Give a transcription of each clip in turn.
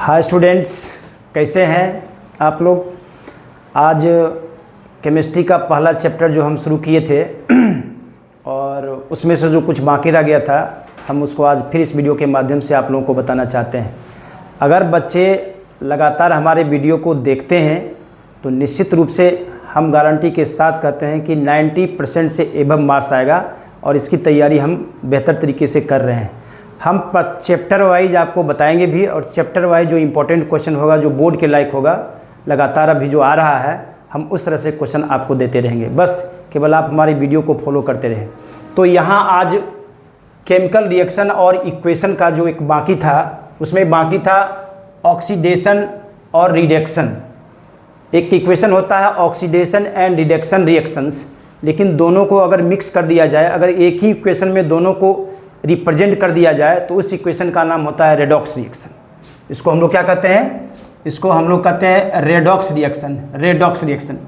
Hi students, कैसे हैं आप लोग। आज केमिस्ट्री का पहला चैप्टर जो हम शुरू किए थे और उसमें से जो कुछ बाकी रह गया था हम उसको आज फिर इस वीडियो के माध्यम से आप लोगों को बताना चाहते हैं। अगर बच्चे लगातार हमारे वीडियो को देखते हैं तो निश्चित रूप से हम गारंटी के साथ कहते हैं कि 90% से एबव मार्क्स आएगा और इसकी तैयारी हम बेहतर तरीके से कर रहे हैं। हम चैप्टर वाइज आपको बताएंगे भी और चैप्टर वाइज जो इम्पोर्टेंट क्वेश्चन होगा, जो बोर्ड के लायक होगा, लगातार अभी जो आ रहा है हम उस तरह से क्वेश्चन आपको देते रहेंगे। बस केवल आप हमारी वीडियो को फॉलो करते रहें। तो यहाँ आज केमिकल रिएक्शन और इक्वेशन का जो एक बाकी था, उसमें बाकी था ऑक्सीडेशन और रिडक्शन। एक इक्वेशन होता है ऑक्सीडेशन एंड रिडक्शन रिएक्शंस, लेकिन दोनों को अगर मिक्स कर दिया जाए, अगर एक ही इक्वेशन में दोनों को रिप्रेजेंट कर दिया जाए तो उस इक्वेशन का नाम होता है रेडॉक्स रिएक्शन। इसको हम लोग क्या कहते हैं? इसको हम लोग कहते हैं रेडॉक्स रिएक्शन। रेडॉक्स रिएक्शन,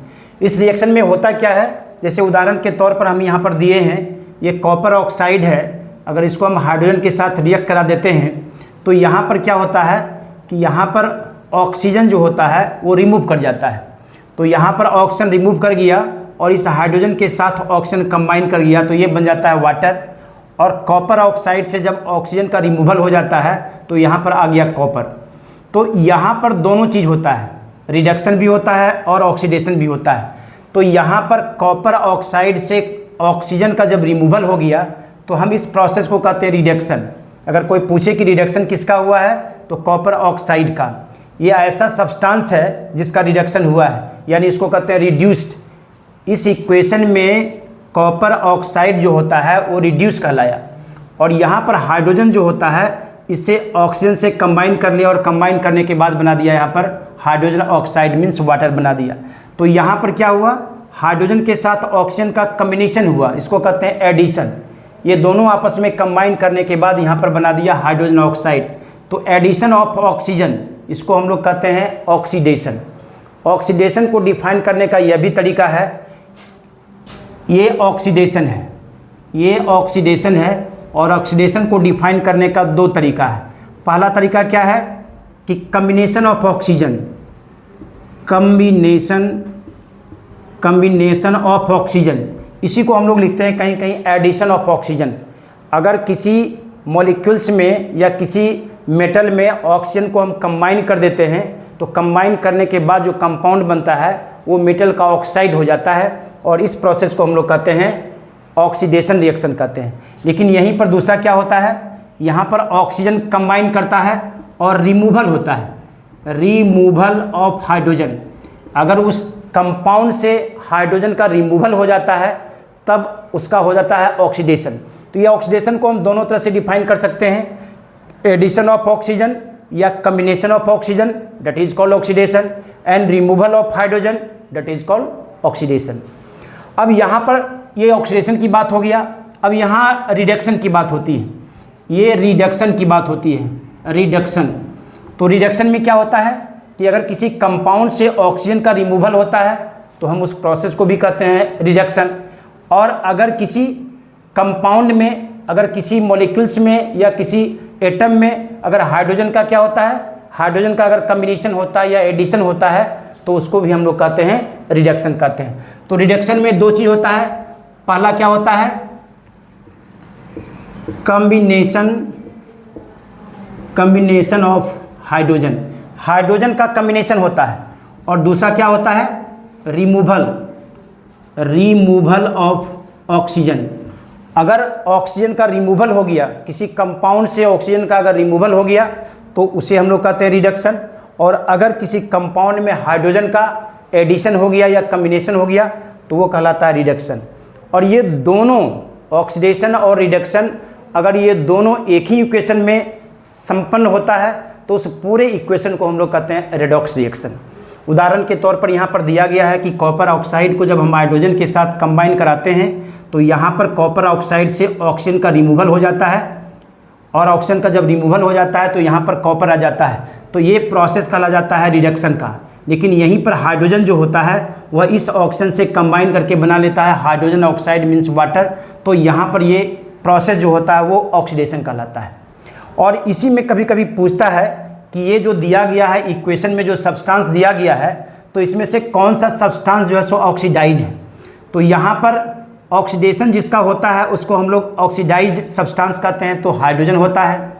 इस रिएक्शन में होता क्या है, जैसे उदाहरण के तौर पर हम यहाँ पर दिए हैं, ये कॉपर ऑक्साइड है। अगर इसको हम हाइड्रोजन के साथ रिएक्ट करा देते हैं तो यहाँ पर क्या होता है कि यहाँ पर ऑक्सीजन जो होता है वो रिमूव कर जाता है। तो यहाँ पर ऑक्सीजन रिमूव कर गया और इस हाइड्रोजन के साथ ऑक्सीजन कंबाइन कर गया तो ये बन जाता है वाटर। और कॉपर ऑक्साइड से जब ऑक्सीजन का रिमूवल हो जाता है तो यहाँ पर आ गया कॉपर। तो यहाँ पर दोनों चीज़ होता है, रिडक्शन भी होता है और ऑक्सीडेशन भी होता है। तो यहाँ पर कॉपर ऑक्साइड से ऑक्सीजन का जब रिमूवल हो गया तो हम इस प्रोसेस को कहते हैं रिडक्शन। अगर कोई पूछे कि रिडक्शन किसका हुआ है तो कॉपर ऑक्साइड का। ये ऐसा सब्सटेंस है जिसका रिडक्शन हुआ है, यानी इसको कहते हैं रिड्यूस्ड। इस इक्वेशन में कॉपर ऑक्साइड जो होता है वो रिड्यूस कहलाया और यहाँ पर हाइड्रोजन जो होता है इसे ऑक्सीजन से कंबाइन कर लिया और कंबाइन करने के बाद बना दिया यहाँ पर हाइड्रोजन ऑक्साइड मीन्स वाटर बना दिया। तो यहाँ पर क्या हुआ, हाइड्रोजन के साथ ऑक्सीजन का कम्बिनेशन हुआ, इसको कहते हैं एडिशन। ये दोनों आपस में कंबाइन करने के बाद यहाँ पर बना दिया हाइड्रोजन ऑक्साइड। तो एडिशन ऑफ ऑक्सीजन, इसको हम लोग कहते हैं ऑक्सीडेशन। ऑक्सीडेशन को डिफाइन करने का यह भी तरीका है, ये ऑक्सीडेशन है, ये ऑक्सीडेशन है और ऑक्सीडेशन को डिफाइन करने का दो तरीका है। पहला तरीका क्या है कि combination of oxygen, combination of oxygen, इसी को हम लोग लिखते हैं कहीं कहीं एडिशन ऑफ ऑक्सीजन। अगर किसी मॉलिक्यूल्स में या किसी मेटल में ऑक्सीजन को हम कंबाइन कर देते हैं तो कंबाइन करने के बाद जो कंपाउंड बनता है वो मेटल का ऑक्साइड हो जाता है और इस प्रोसेस को हम लोग कहते हैं ऑक्सीडेशन रिएक्शन कहते हैं। लेकिन यहीं पर दूसरा क्या होता है, यहाँ पर ऑक्सीजन कंबाइन करता है और रिमूवल होता है, रिमूवल ऑफ हाइड्रोजन। अगर उस कंपाउंड से हाइड्रोजन का रिमूवल हो जाता है तब उसका हो जाता है ऑक्सीडेशन। तो ये ऑक्सीडेशन को हम दोनों तरह से डिफाइन कर सकते हैं, एडिशन ऑफ ऑक्सीजन या combination of oxygen, that is called oxidation, and removal of hydrogen, that is called oxidation. अब यहाँ पर ये ऑक्सीडेशन की बात हो गया। अब यहाँ रिडक्शन की बात होती है, ये रिडक्शन की बात होती है, रिडक्शन। तो रिडक्शन में क्या होता है कि अगर किसी कंपाउंड से ऑक्सीजन का रिमूवल होता है तो हम उस प्रोसेस को भी कहते हैं रिडक्शन। और अगर किसी कंपाउंड में, अगर किसी मॉलिक्यूल्स में या किसी एटम में अगर हाइड्रोजन का क्या होता है, हाइड्रोजन का अगर कम्बिनेशन होता है या एडिशन होता है तो उसको भी हम लोग कहते हैं रिडक्शन कहते हैं। तो रिडक्शन में दो चीज़ होता है, पहला क्या होता है कम्बिनेशन ऑफ हाइड्रोजन, हाइड्रोजन का कम्बिनेशन होता है, और दूसरा क्या होता है रिमूवल ऑफ ऑक्सीजन। अगर ऑक्सीजन का रिमूवल हो गया, किसी कंपाउंड से ऑक्सीजन का अगर रिमूवल हो गया तो उसे हम लोग कहते हैं रिडक्शन। और अगर किसी कंपाउंड में हाइड्रोजन का एडिशन हो गया या कम्बिनेशन हो गया तो वो कहलाता है रिडक्शन। और ये दोनों ऑक्सीडेशन और रिडक्शन अगर ये दोनों एक ही इक्वेशन में संपन्न होता है तो उस पूरे इक्वेशन को हम लोग कहते हैं रेडॉक्स रिएक्शन। उदाहरण के तौर पर यहाँ पर दिया गया है कि कॉपर ऑक्साइड को जब हम हाइड्रोजन के साथ कंबाइन कराते हैं तो यहाँ पर कॉपर ऑक्साइड से ऑक्सीजन का रिमूवल हो जाता है और ऑक्सीजन का जब रिमूवल हो जाता है तो यहाँ पर कॉपर आ जाता है। तो ये प्रोसेस कहा जाता है रिडक्शन का। लेकिन यहीं पर हाइड्रोजन जो होता है वह इस ऑक्सीजन से कंबाइन करके बना लेता है हाइड्रोजन ऑक्साइड मीन्स वाटर। तो यहाँ पर ये प्रोसेस जो होता है वो ऑक्सीडेशन कहलाता है। और इसी में कभी कभी पूछता है कि ये जो दिया गया है इक्वेशन में जो सब्सटेंस दिया गया है, तो इसमें से कौन सा सब्सटेंस जो है सो ऑक्सीडाइज है। तो यहाँ पर ऑक्सीडेशन जिसका होता है उसको हम लोग ऑक्सीडाइज्ड सब्सटेंस कहते हैं, तो हाइड्रोजन होता है।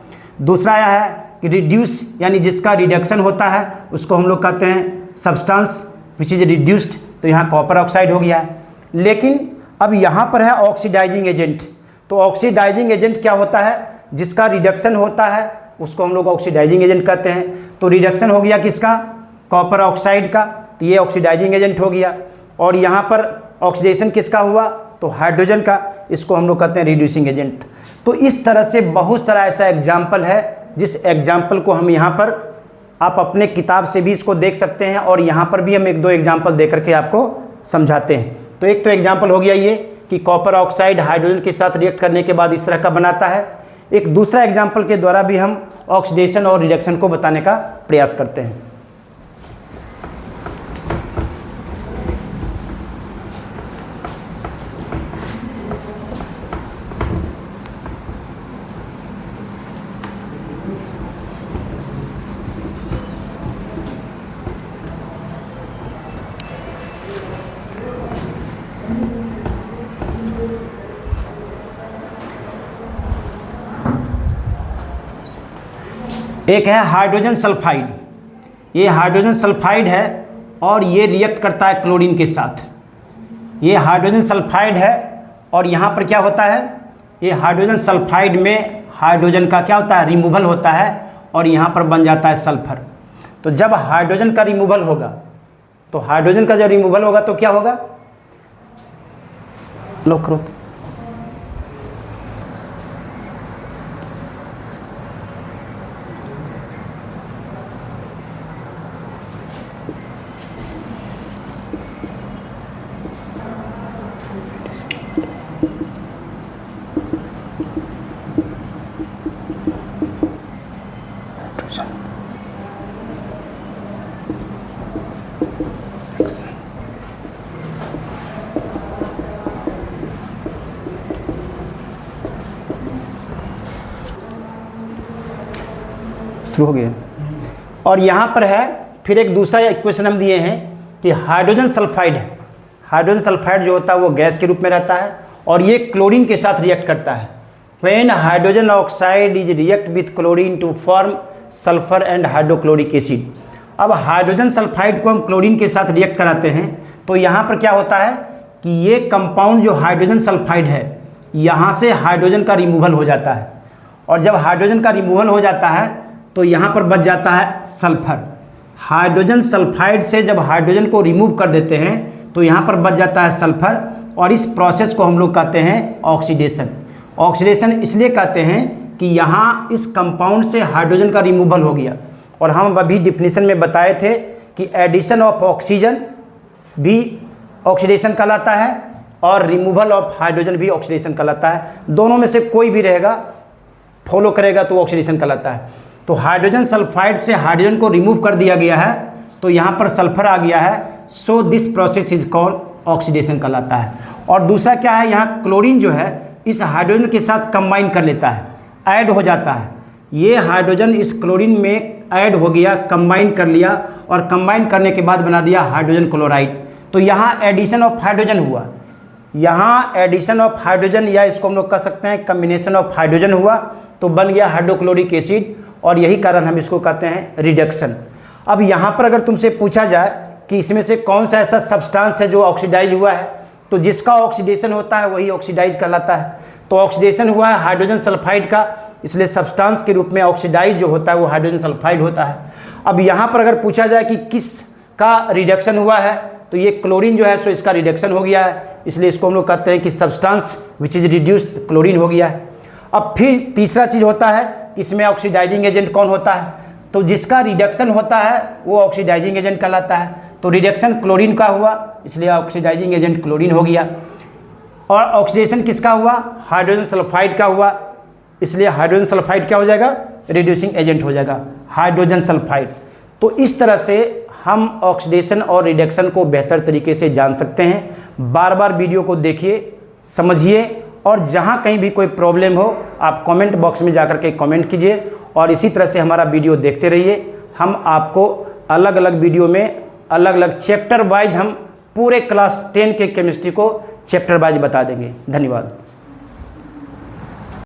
दूसरा आया है कि रिड्यूस, यानी जिसका रिडक्शन होता है उसको हम लोग कहते हैं सब्सटेंस विच इज रिड्यूस्ड, तो यहाँ कॉपर ऑक्साइड हो गया है। लेकिन अब यहाँ पर है ऑक्सीडाइजिंग एजेंट। तो ऑक्सीडाइजिंग एजेंट क्या होता है, जिसका रिडक्शन होता है उसको हम लोग ऑक्सीडाइजिंग एजेंट कहते हैं। तो रिडक्शन हो गया किसका, कॉपर ऑक्साइड का, तो ये ऑक्सीडाइजिंग एजेंट हो गया। और यहाँ पर ऑक्सीडेशन किसका हुआ, तो हाइड्रोजन का, इसको हम लोग कहते हैं रिड्यूसिंग एजेंट। तो इस तरह से बहुत सारा ऐसा एग्जाम्पल है जिस एग्जाम्पल को हम यहाँ पर आप अपने किताब से भी इसको देख सकते हैं, और यहाँ पर भी हम एक दो एग्जाम्पल दे करके आपको समझाते हैं। तो एक तो एग्जाम्पल हो गया ये कि कॉपर ऑक्साइड हाइड्रोजन के साथ रिएक्ट करने के बाद इस तरह का बनाता है। एक दूसरा एग्जाम्पल के द्वारा भी हम ऑक्सीडेशन और रिडक्शन को बताने का प्रयास करते हैं। एक है हाइड्रोजन सल्फाइड। ये हाइड्रोजन सल्फाइड है और ये रिएक्ट करता है क्लोरीन के साथ। ये हाइड्रोजन सल्फाइड है और यहाँ पर क्या होता है, ये हाइड्रोजन सल्फाइड में हाइड्रोजन का क्या होता है, रिमूवल होता है, और यहाँ पर बन जाता है सल्फर। तो जब हाइड्रोजन का रिमूवल होगा, तो हाइड्रोजन का जब रिमूवल होगा तो क्या होगा, लो करो, शुरू हो गया। और यहाँ पर है फिर एक दूसरा इक्वेशन हम दिए हैं कि हाइड्रोजन सल्फाइड है। हाइड्रोजन सल्फाइड जो होता है वो गैस के रूप में रहता है और ये क्लोरीन के साथ रिएक्ट करता है। When hydrogen oxide is react with chlorine to form sulphur and hydrochloric acid. अब हाइड्रोजन सल्फाइड को हम क्लोरीन के साथ रिएक्ट कराते हैं, तो यहाँ पर क्या होता है कि ये कंपाउंड जो हाइड्रोजन सल्फाइड है, यहाँ से हाइड्रोजन का रिमूवल हो जाता है, और जब हाइड्रोजन का रिमूवल हो जाता है तो यहाँ पर बच जाता है सल्फर। हाइड्रोजन सल्फाइड से जब हाइड्रोजन को रिमूव कर देते हैं तो यहाँ पर बच जाता है सल्फर, और इस प्रोसेस को हम लोग कहते हैं ऑक्सीडेशन। ऑक्सीडेशन इसलिए कहते हैं कि यहाँ इस कंपाउंड से हाइड्रोजन का रिमूवल हो गया, और हम अभी डिफिनीशन में बताए थे कि एडिशन ऑफ ऑक्सीजन भी ऑक्सीडेशन कहलाता है और रिमूवल ऑफ हाइड्रोजन भी ऑक्सीडेशन कहलाता है। दोनों में से कोई भी रहेगा, फॉलो करेगा तो ऑक्सीडेशन कहलाता है। तो हाइड्रोजन सल्फाइड से हाइड्रोजन को रिमूव कर दिया गया है तो यहाँ पर सल्फर आ गया है, so this process is called oxidation कहलाता है। और दूसरा क्या है, यहाँ क्लोरीन जो है इस हाइड्रोजन के साथ कंबाइन कर लेता है, ऐड हो जाता है। ये हाइड्रोजन इस क्लोरीन में ऐड हो गया, कंबाइन कर लिया, और कंबाइन करने के बाद बना दिया हाइड्रोजन क्लोराइड। तो यहाँ एडिशन ऑफ हाइड्रोजन हुआ, यहाँ एडिशन ऑफ हाइड्रोजन, या इसको हम लोग कह सकते हैं कम्बिनेशन ऑफ हाइड्रोजन हुआ, तो बन गया हाइड्रोक्लोरिक एसिड, और यही कारण हम इसको कहते हैं रिडक्शन। अब यहाँ पर अगर तुमसे पूछा जाए कि इसमें से कौन सा ऐसा सब्सटेंस है जो ऑक्सीडाइज हुआ है, तो जिसका ऑक्सीडेशन होता है वही ऑक्सीडाइज कहलाता है। तो ऑक्सीडेशन हुआ है हाइड्रोजन सल्फाइड का, इसलिए सब्सटेंस के रूप में ऑक्सीडाइज जो होता है वो हाइड्रोजन सल्फाइड होता है। अब यहाँ पर अगर पूछा जाए कि किस का रिडक्शन हुआ है, तो ये क्लोरीन जो है सो इसका रिडक्शन हो गया है, इसलिए इसको हम लोग कहते हैं कि substance which is reduced chlorine हो गया है। अब फिर तीसरा चीज़ होता है, इसमें ऑक्सीडाइजिंग एजेंट कौन होता है, तो जिसका रिडक्शन होता है वो ऑक्सीडाइजिंग एजेंट कहलाता है। तो रिडक्शन क्लोरीन का हुआ, इसलिए ऑक्सीडाइजिंग एजेंट क्लोरीन हो गया। और ऑक्सीडेशन किसका हुआ, हाइड्रोजन सल्फाइड का हुआ, इसलिए हाइड्रोजन सल्फाइड क्या हो जाएगा, रिड्यूसिंग एजेंट हो जाएगा, हाइड्रोजन सल्फाइड। तो इस तरह से हम ऑक्सीडेशन और रिडक्शन को बेहतर तरीके से जान सकते हैं। बार बार वीडियो को देखिए, समझिए, और जहाँ कहीं भी कोई प्रॉब्लम हो आप कमेंट बॉक्स में जाकर के कमेंट कीजिए, और इसी तरह से हमारा वीडियो देखते रहिए। हम आपको अलग अलग वीडियो में अलग अलग चैप्टर वाइज हम पूरे क्लास 10 के केमिस्ट्री को चैप्टर वाइज बता देंगे। धन्यवाद।